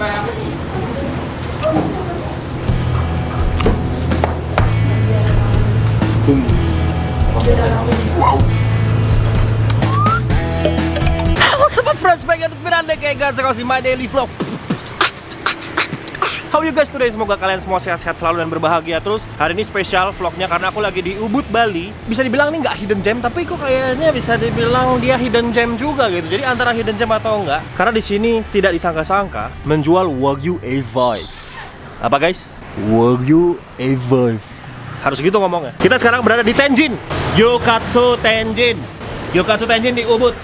Wow. What's up friends, back at Miranda kayak guys, di my daily vlog. How you guys today? Semoga kalian semua sehat-sehat selalu dan berbahagia terus. Hari ini spesial vlognya karena aku lagi di Ubud, Bali. Bisa dibilang ini nggak hidden gem, tapi kok kayaknya bisa dibilang dia hidden gem juga gitu. Jadi antara hidden gem atau enggak, karena di sini tidak disangka-sangka menjual Wagyu A5. Apa guys? Wagyu A5. Harus gitu ngomongnya. Kita sekarang berada di Tenjin, Gyokatsu Tenjin. Gyokatsu Tenjin di Ubud.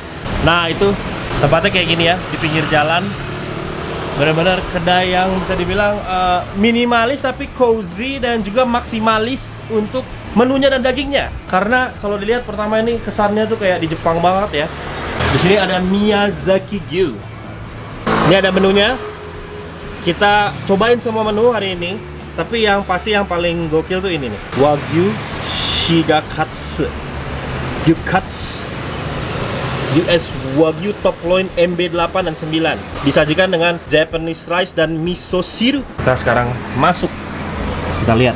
Nah itu tempatnya kayak gini ya, di pinggir jalan. Benar-benar kedai yang bisa dibilang minimalis tapi cozy dan juga maksimalis untuk menunya dan dagingnya. Karena kalau dilihat pertama ini kesannya tuh kayak di Jepang banget ya. Di sini ada Miyazaki Gyu. Ini ada menunya. Kita cobain semua menu hari ini. Tapi yang pasti yang paling gokil tuh ini nih, Wagyu Shigakatsu Gyukatsu US Wagyu Top Loin MB8 dan 9. Disajikan dengan Japanese rice dan miso siru. Kita sekarang masuk. Kita lihat.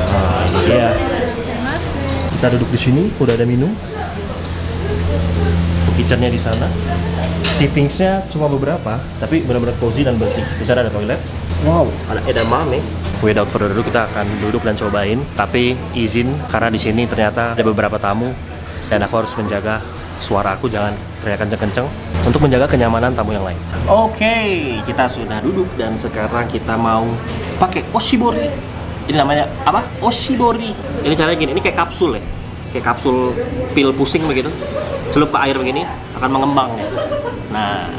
Nah, ya. Kita duduk di sini, udah ada minum. Kitchennya di sana. Seatingsnya cuma beberapa, tapi benar-benar cozy dan bersih. Di sana ada toilet. Wow, ada edamame. Without further ado, kita akan duduk dan cobain. Tapi izin karena di sini ternyata ada beberapa tamu. Dan aku harus menjaga suara aku jangan teriak kenceng-kenceng untuk menjaga kenyamanan tamu yang lain. Oke, kita sudah duduk dan sekarang kita mau pakai oshibori. Ini namanya apa? Oshibori. Ini caranya gini, ini kayak kapsul ya. Kayak kapsul pil pusing begitu. Celup air begini akan mengembang ya. Nah,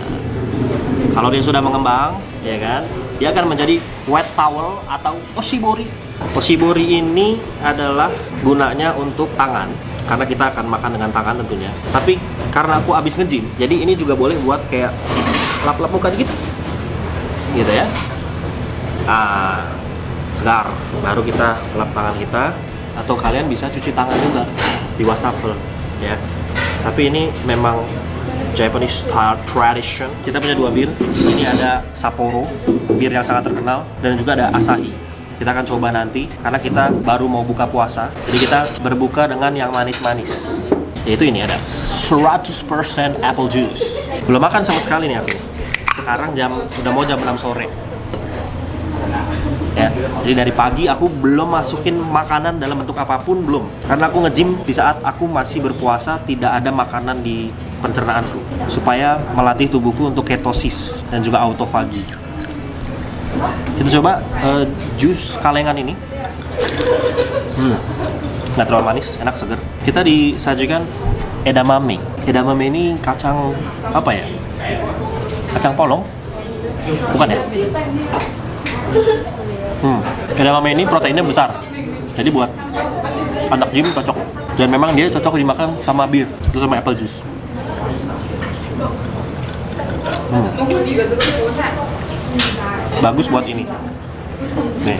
kalau dia sudah mengembang, ya kan? Dia akan menjadi wet towel atau oshibori. Oshibori ini adalah gunanya untuk tangan. Karena kita akan makan dengan tangan tentunya. Tapi karena aku habis nge-gym, jadi ini juga boleh buat kayak lap-lap muka dikit. Gitu ya. Ah, segar. Baru kita lap tangan kita. Atau kalian bisa cuci tangan juga di wastafel ya. Tapi ini memang Japanese style tradition. Kita punya dua bir. Ini ada Sapporo, bir yang sangat terkenal, dan juga ada Asahi. Kita akan coba nanti karena kita baru mau buka puasa. Jadi kita berbuka dengan yang manis-manis. Yaitu ini ada 100% apple juice. Belum makan sama sekali nih aku. Sekarang udah mau jam 6 sore. Ya, jadi dari pagi aku belum masukin makanan dalam bentuk apapun, belum. Karena aku nge-gym di saat aku masih berpuasa, tidak ada makanan di pencernaanku supaya melatih tubuhku untuk ketosis dan juga autofagi. Kita coba jus kalengan ini. Nggak terlalu manis, enak, seger. Kita disajikan edamame. Edamame ini kacang apa ya? Kacang polong? Bukan ya? Edamame ini proteinnya besar. Jadi buat anak gym cocok. Dan memang dia cocok dimakan sama bir, terus sama apple juice. Bagus buat ini. Nih.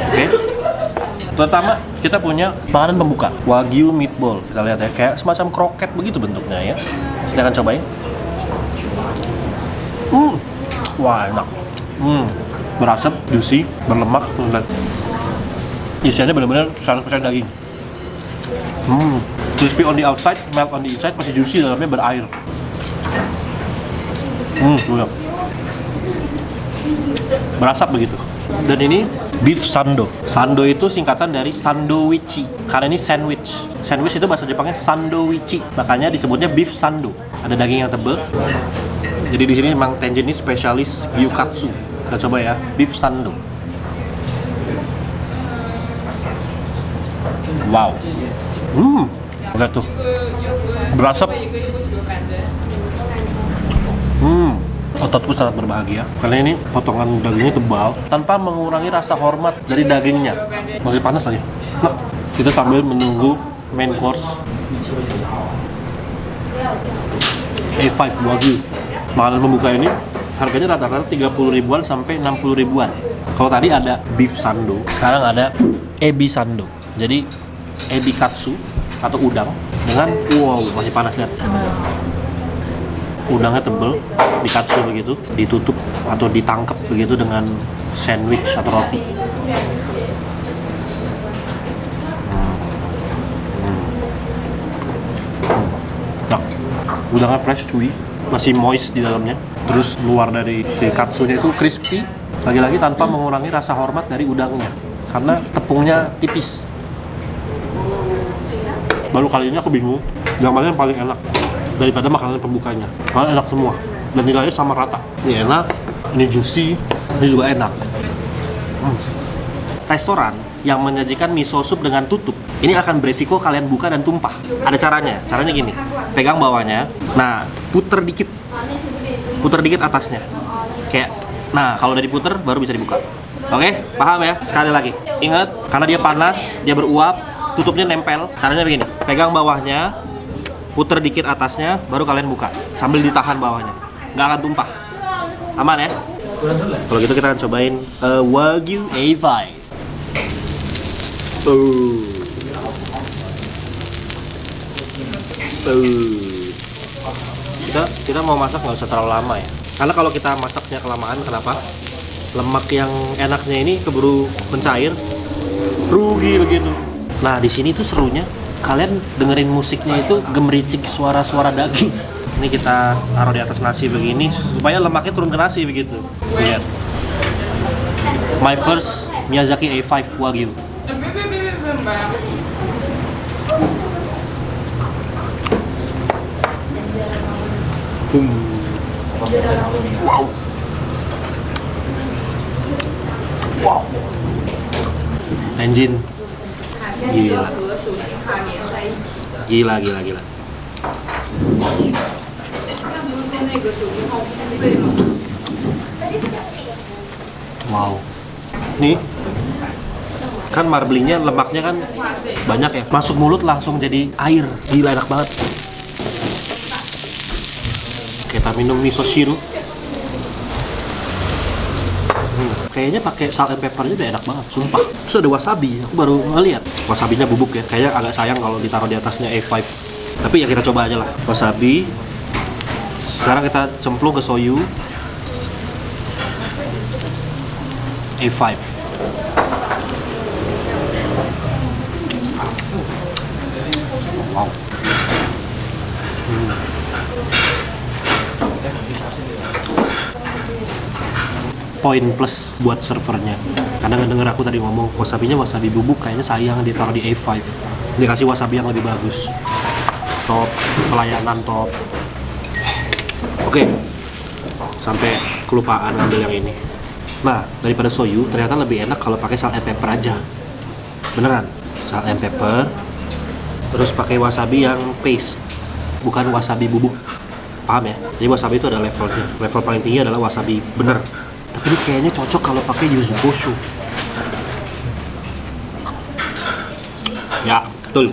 Oke. Pertama kita punya makanan pembuka, Wagyu meatball. Kita lihat ya, kayak semacam kroket begitu bentuknya ya. Kita akan cobain. Wah, enak. Berasap, juicy, berlemak, dan isiannya benar-benar 100% daging. Crispy on the outside, melt on the inside, masih juicy, dalamnya berair. Udah. Berasap begitu. Dan ini beef sando. Sando itu singkatan dari sandowichi. Karena ini sandwich. Sandwich itu bahasa Jepangnya sandowichi. Makanya disebutnya beef sando. Ada daging yang tebal. Jadi di sini memang Tenjin ini spesialis gyukatsu. Kita coba ya, beef sando. Wow. Lihat tuh. Berasap. Ototku sangat berbahagia karena ini potongan dagingnya tebal tanpa mengurangi rasa hormat dari dagingnya. Masih panas lagi. Nah, kita sambil menunggu main course A5 Wagyu. Makanan pembuka ini harganya rata-rata 30 ribuan sampai 60 ribuan. Kalau tadi ada beef sando, sekarang ada ebi sando. Jadi ebi katsu atau udang dengan wow, masih panas ya. Udangnya tebel, dikatsu begitu, ditutup atau ditangkap begitu dengan sandwich atau roti. Nah, udangnya fresh, chewy, masih moist di dalamnya. Terus luar dari si katsunya itu crispy, lagi-lagi tanpa mengurangi rasa hormat dari udangnya, karena tepungnya tipis. Baru kali ini aku bingung, yang mana yang paling enak daripada makanan pembukanya. Karena enak semua, dan nilainya sama rata. Ini enak, ini juicy, ini juga enak. Restoran yang menyajikan miso soup dengan tutup, ini akan beresiko kalian buka dan tumpah. Ada caranya gini, pegang bawahnya, nah puter dikit atasnya, kayak, nah kalau udah diputer baru bisa dibuka. Oke, paham ya? Sekali lagi, ingat, karena dia panas, dia beruap, tutupnya nempel. Caranya begini, pegang bawahnya, puter dikit atasnya, baru kalian buka sambil ditahan bawahnya, nggak akan tumpah. Aman ya? Kalau gitu kita akan cobain Wagyu A5. Kita mau masak nggak usah terlalu lama ya, karena kalau kita masaknya kelamaan, kenapa? Lemak yang enaknya ini keburu mencair, rugi begitu. Nah di sini tuh serunya, kalian dengerin musiknya itu gemericik suara-suara daging. Ini kita taruh di atas nasi begini supaya lemaknya turun ke nasi begitu. Lihat, my first Miyazaki A5 Wagyu. Wow. Wow. Engine. Gila. Gila. Wow. Nih, kan marblingnya, lemaknya kan banyak ya. Masuk mulut langsung jadi air. Gila, enak banget. Kita minum miso shiru. Kayaknya pakai salt and peppernya udah enak banget, sumpah. Terus ada wasabi, aku baru ngeliat. Wasabinya bubuk ya, kayaknya agak sayang kalau ditaruh di atasnya A5. Tapi ya kita coba aja lah. Wasabi. Sekarang kita cemplung ke soyu. A5. Wow. Poin plus buat servernya, karena ngedenger aku tadi ngomong wasabinya wasabi bubuk, kayaknya sayang ditaruh di A5. Dikasih wasabi yang lebih bagus. Top, pelayanan top. Oke, sampai kelupaan ngambil yang ini. Nah, daripada soyu ternyata lebih enak kalau pakai salt and pepper aja. Beneran, salt and pepper. Terus pakai wasabi yang paste, bukan wasabi bubuk. Paham ya? Jadi wasabi itu ada levelnya. Level paling tinggi adalah wasabi bener. Tapi ini kayaknya cocok kalau pakai yuzu koshu. Ya, betul.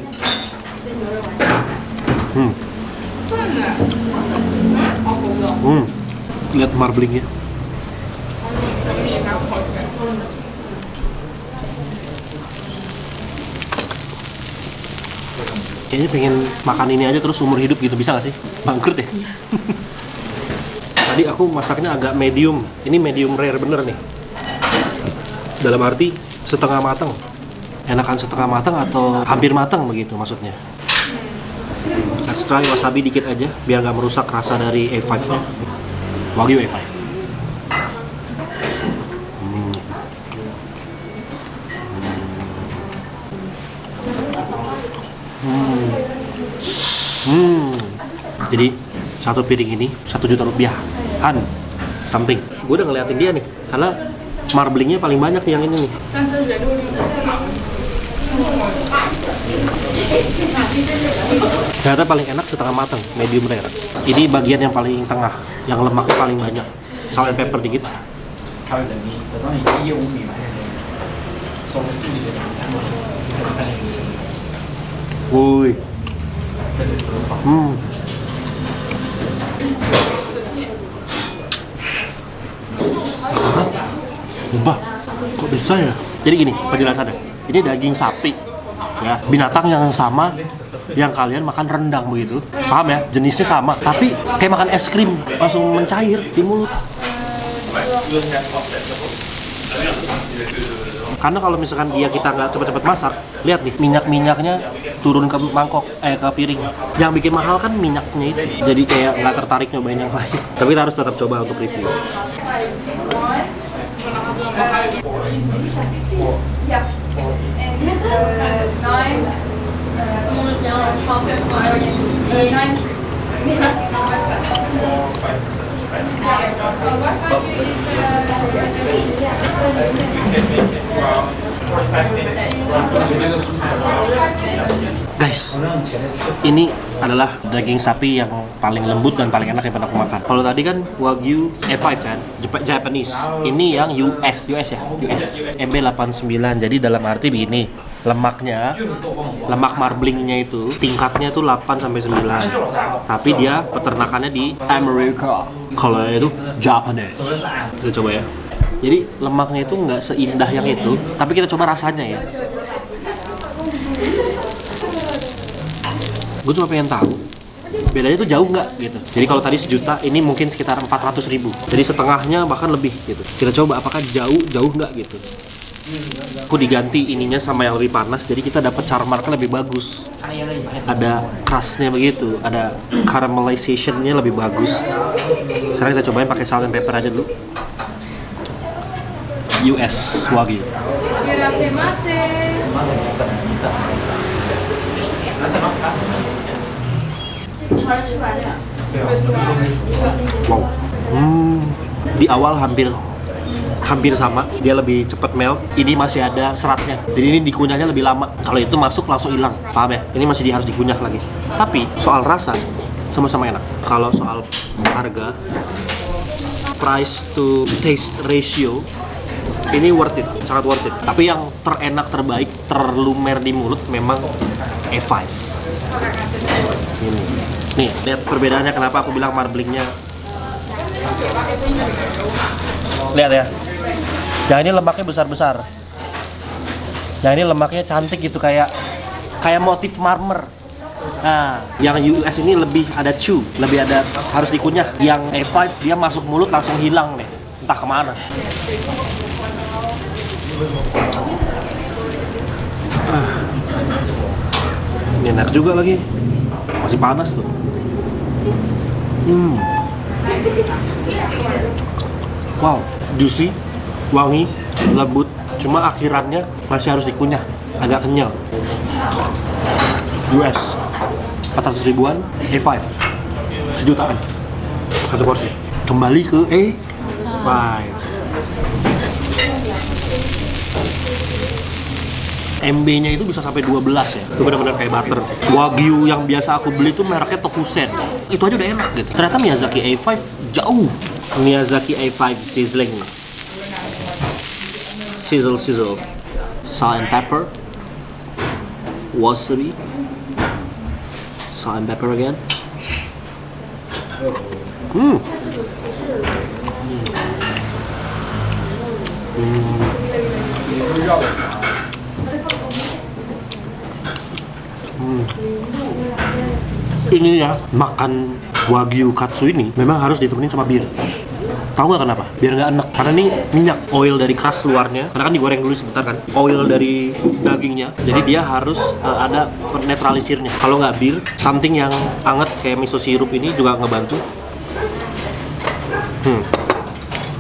Lihat marblingnya. Kayaknya pengen makan ini aja terus umur hidup gitu, bisa gak sih? Bangkrut ya? Tadi aku masaknya agak medium, ini medium rare bener nih. Dalam arti setengah matang. Enakan setengah matang atau hampir matang begitu maksudnya. Let's try wasabi dikit aja, biar gak merusak rasa dari A5-nya. Wagyu A5. Jadi satu piring ini 1 juta rupiah. Something. Gue udah ngeliatin dia nih, karena marblingnya paling banyak nih yang ini nih. Ternyata paling enak setengah matang, medium rare. Ini bagian yang paling tengah, yang lemaknya paling banyak. Salt and pepper dikit. Woi. Bah, kok bisa ya? Jadi gini penjelasannya. Ini daging sapi, ya, binatang yang sama yang kalian makan rendang begitu. Paham ya? Jenisnya sama, tapi kayak makan es krim langsung mencair di mulut. Karena kalau misalkan kita nggak cepet-cepet masak, lihat nih minyak-minyaknya turun ke mangkok, ke piring. Yang bikin mahal kan minyaknya itu. Jadi kayak nggak tertarik nyobain yang lain. Tapi kita harus tetap coba untuk review. Guys, ini adalah daging sapi yang paling lembut dan paling enak yang pernah aku makan. Kalau tadi kan Wagyu A5 kan, Japanese. Ini yang US ya, US. MB89. Jadi dalam arti begini, lemak marblingnya itu tingkatnya itu 8 sampai 9. Tapi dia peternakannya di Amerika. Kalau itu Japanese. Kita coba ya. Jadi lemaknya itu nggak seindah yang itu, tapi kita coba rasanya ya. Gue cuma pengen tahu bedanya tuh jauh nggak gitu. Jadi kalau tadi 1 juta, ini mungkin sekitar 400.000. Jadi setengahnya bahkan lebih gitu. Kita coba apakah jauh nggak gitu. Aku diganti ininya sama yang lebih panas, jadi kita dapat char marknya lebih bagus. Ada crustnya begitu, ada caramelization-nya lebih bagus. Sekarang kita cobain pakai salt and pepper aja dulu. US Wagyu. Wow. Di awal hampir sama, dia lebih cepat melt. Ini masih ada seratnya, jadi ini dikunyahnya lebih lama. Kalau itu masuk langsung hilang, paham ya? Ini masih harus dikunyah lagi. Tapi soal rasa sama-sama enak. Kalau soal harga, price to taste ratio, ini worth it, sangat worth it. Tapi yang terenak, terbaik, terlumer di mulut memang A5. Ini. Nih, lihat perbedaannya, kenapa aku bilang marblingnya. Lihat ya. Yang ini lemaknya besar-besar. Yang ini lemaknya cantik gitu, kayak motif marmer. Nah, yang US ini lebih ada chew, lebih ada harus dikunyah. Yang A5 dia masuk mulut langsung hilang nih, entah kemana. Ini enak juga lagi, masih panas tuh. Wow, juicy, wangi, lembut. Cuma akhirannya masih harus dikunyah, agak kenyal. US 400 ribuan, A5 1 jutaan, 1 porsi. Kembali ke A5. MB-nya itu bisa sampai 12 ya. Itu benar-benar kayak butter. Wagyu yang biasa aku beli itu mereknya Tokusen. Itu aja udah enak gitu. Ternyata Miyazaki A5 jauh. Miyazaki A5 sizzling. Sizzle. Salt and pepper. Wasabi. Salt and pepper again. Ini ya, makan Wagyu katsu ini memang harus ditemenin sama bir. Tahu nggak kenapa? Biar nggak enak. Karena ini minyak, oil dari crust luarnya. Karena kan digoreng dulu sebentar kan. Oil dari dagingnya. Jadi dia harus ada penetralisirnya. Kalau nggak bir, something yang anget kayak miso sirup ini juga ngebantu.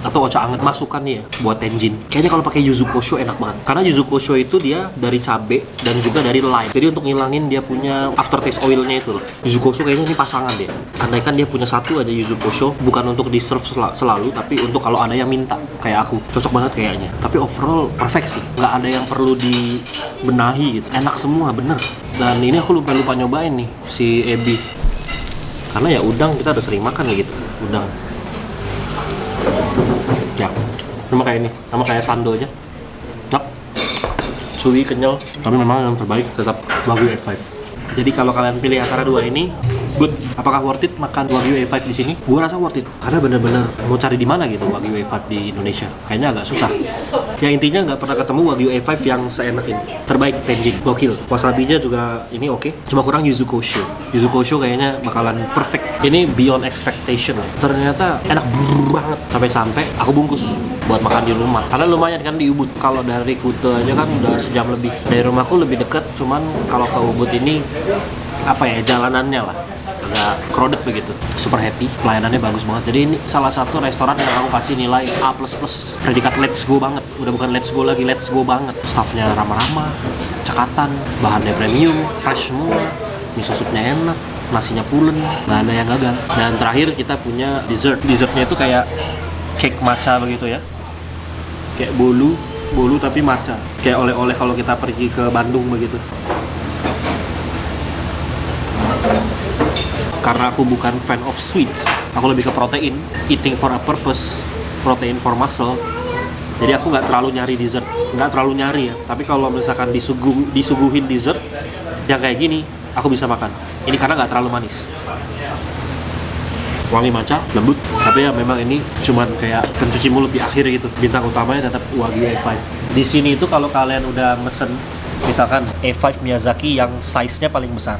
Atau ocha anget masukkan nih ya buat tenjin. Kayaknya kalau pakai yuzu kosho enak banget. Karena yuzu kosho itu dia dari cabe dan juga dari lime. Jadi untuk ngilangin dia punya aftertaste oilnya itu loh. Yuzu kosho kayaknya ini pasangan deh. Andaikan dia punya satu aja yuzu kosho, bukan untuk di serve selalu, tapi untuk kalau ada yang minta kayak aku. Cocok banget kayaknya. Tapi overall perfect sih. Nggak ada yang perlu dibenahi gitu. Enak semua bener. Dan ini aku lupa nyobain nih si ebi. Karena ya udang kita udah sering makan gitu. Udang. Ya, sama kayak ini, sama kayak sando aja. Cak, chewy, kenyal, tapi memang yang terbaik tetap Wagyu A5. Jadi kalau kalian pilih antara dua ini, good. Apakah worth it makan Wagyu A5 di sini? Gua rasa worth it, karena bener-bener mau cari di mana gitu Wagyu A5 di Indonesia. Kayaknya agak susah. Ya intinya nggak pernah ketemu Wagyu A5 yang seenak ini. Terbaik Tenjin, gokil. Wasabinya juga ini oke. Cuma kurang yuzu kosho. Yuzu kosho kayaknya bakalan perfect. Ini beyond expectation ya. Ternyata enak banget. Sampai-sampai aku bungkus buat makan di rumah. Karena lumayan kan di Ubud. Kalau dari Kute aja kan udah sejam lebih. Dari rumahku lebih deket. Cuman kalau ke Ubud ini apa ya, jalanannya lah agak crowded begitu. Super happy, pelayanannya bagus banget. Jadi ini salah satu restoran yang aku kasih nilai A++. Predikat let's go banget. Udah bukan let's go lagi, let's go banget. Staffnya ramah-ramah, cekatan, bahannya premium, fresh semua, miso supnya enak, nasinya pulen, nggak ada yang gagal. Dan terakhir kita punya dessert. Dessertnya itu kayak cake matcha begitu ya, kayak bolu tapi matcha, kayak oleh-oleh kalau kita pergi ke Bandung begitu. Karena aku bukan fan of sweets, aku lebih ke protein, eating for a purpose, protein for muscle. Jadi aku nggak terlalu nyari dessert, nggak terlalu nyari ya. Tapi kalau misalkan disuguhin dessert yang kayak gini, aku bisa makan. Ini karena nggak terlalu manis, wangi matcha, lembut. Tapi ya memang ini cuman kayak pencuci mulut di akhir gitu. Bintang utamanya tetap Wagyu A5. Di sini itu kalau kalian udah mesen, misalkan A5 Miyazaki yang size-nya paling besar,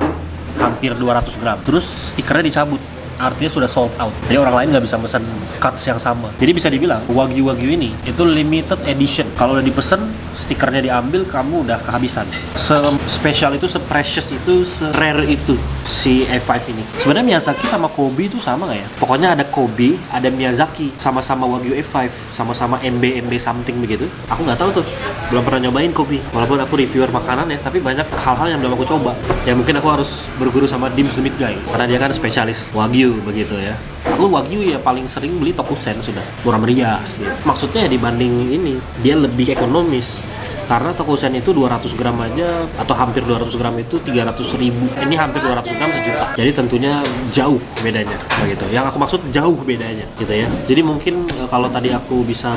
hampir 200 gram. Terus stikernya dicabut, artinya sudah sold out. Jadi orang lain nggak bisa pesan cuts yang sama. Jadi bisa dibilang Wagyu ini itu limited edition. Kalau udah dipesen, stikernya diambil, kamu udah kehabisan. Se-special itu, se-precious itu, se-rare itu si A5 ini. Sebenarnya Miyazaki sama Kobe itu sama nggak ya? Pokoknya ada Kobe, ada Miyazaki, sama-sama Wagyu A5, sama-sama MB something begitu. Aku nggak tahu tuh, belum pernah nyobain Kobe. Walaupun aku reviewer makanan ya, tapi banyak hal-hal yang belum aku coba. Ya mungkin aku harus berguru sama Dim the Meat Guy, karena dia kan spesialis Wagyu begitu ya. Aku Wagyu ya paling sering beli Tokusen sudah, murah meriah gitu. Maksudnya dibanding ini, dia lebih ekonomis. Karena Tokusen itu 200 gram aja, atau hampir 200 gram itu 300.000. Ini hampir 200 gram sejuta. Jadi tentunya jauh bedanya begitu. Yang aku maksud jauh bedanya gitu ya. Jadi mungkin kalau tadi aku bisa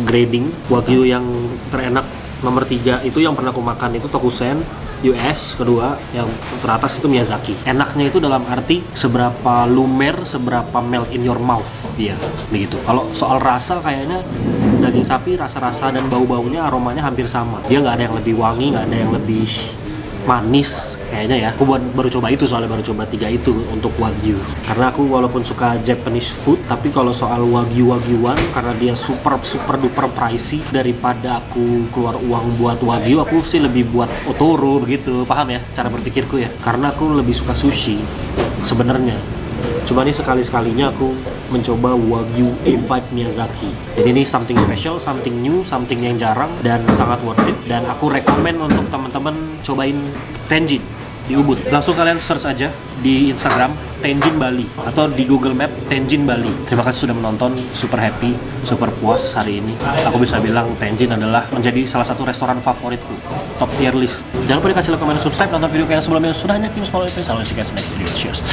grading Wagyu yang terenak nomor 3 itu yang pernah aku makan itu Tokusen US, kedua yang teratas itu Miyazaki. Enaknya itu dalam arti seberapa lumer, seberapa melt in your mouth dia begitu. Kalau soal rasa kayaknya daging sapi rasa-rasa dan bau-baunya, aromanya hampir sama. Dia nggak ada yang lebih wangi, nggak ada yang lebih manis kayaknya ya. Aku baru coba itu, soalnya baru coba 3 itu untuk Wagyu. Karena aku walaupun suka Japanese food, tapi kalau soal Wagyuan karena dia super duper pricey, daripada aku keluar uang buat Wagyu, aku sih lebih buat Otoro begitu. Paham ya cara berpikirku ya? Karena aku lebih suka sushi sebenarnya. Cuma ini sekali-sekalinya aku mencoba Wagyu A5 Miyazaki. Jadi ini something special, something new, something yang jarang dan sangat worth it. Dan aku rekomen untuk teman-teman cobain Tenjin di Ubud. Langsung kalian search aja di Instagram Tenjin Bali atau di Google Map Tenjin Bali. Terima kasih sudah menonton, super happy, super puas hari ini. Aku bisa bilang Tenjin adalah menjadi salah satu restoran favoritku, top tier list. Jangan lupa dikasih like, comment, subscribe, nonton video yang sebelumnya. Sudah hanya Kim Small Salam, see you guys next video. Cheers.